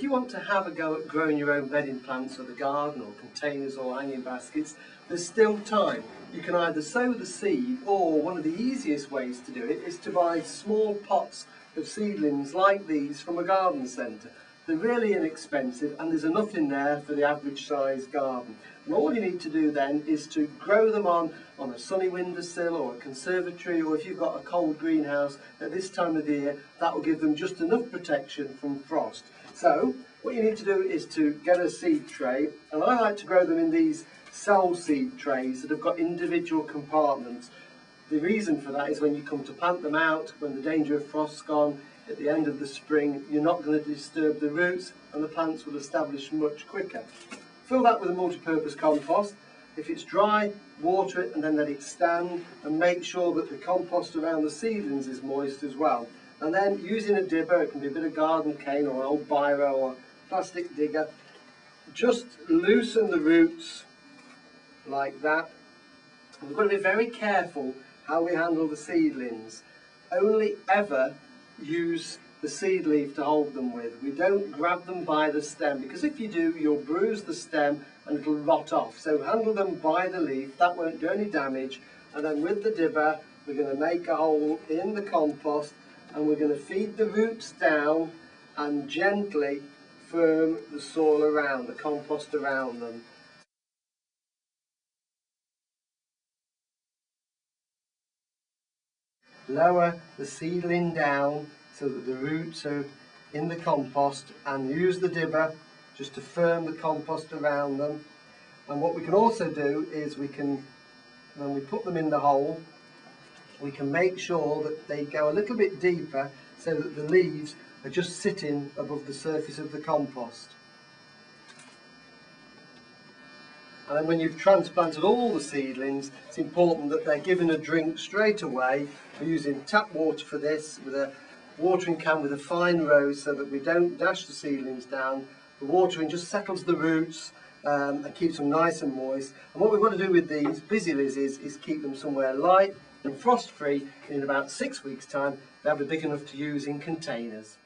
if you want to have a go at growing your own bedding plants for the garden or containers or hanging baskets, there's still time. You can either sow the seed, or one of the easiest ways to do it is to buy small pots of seedlings like these from a garden centre. They're really inexpensive and there's enough in there for the average size garden. And all you need to do then is to grow them on a sunny windowsill or a conservatory, or if you've got a cold greenhouse at this time of the year, that will give them just enough protection from frost. So what you need to do is to get a seed tray, and I like to grow them in these cell seed trays that have got individual compartments. The reason for that is when you come to plant them out, when the danger of frost's gone, at the end of the spring, you're not going to disturb the roots and the plants will establish much quicker. Fill that with a multi-purpose compost. If it's dry, water it and then let it stand, and make sure that the compost around the seedlings is moist as well. And then using a dibber, it can be a bit of garden cane or an old biro or plastic digger, just loosen the roots like that. And we've got to be very careful how we handle the seedlings. Only ever use the seed leaf to hold them with. We don't grab them by the stem, because if you do, you'll bruise the stem and it'll rot off. So handle them by the leaf, that won't do any damage. And then with the dibber, we're going to make a hole in the compost and we're going to feed the roots down and gently firm the soil around, the compost around them. Lower the seedling down so that the roots are in the compost, and use the dibber just to firm the compost around them. And what we can also do is we can, when we put them in the hole, we can make sure that they go a little bit deeper so that the leaves are just sitting above the surface of the compost. And then when you've transplanted all the seedlings, it's important that they're given a drink straight away. We're using tap water for this, with a watering can with a fine rose so that we don't dash the seedlings down. The watering just settles the roots and keeps them nice and moist. And what we want to do with these busy lizzies is keep them somewhere light and frost free. In about 6 weeks' time, they'll be big enough to use in containers.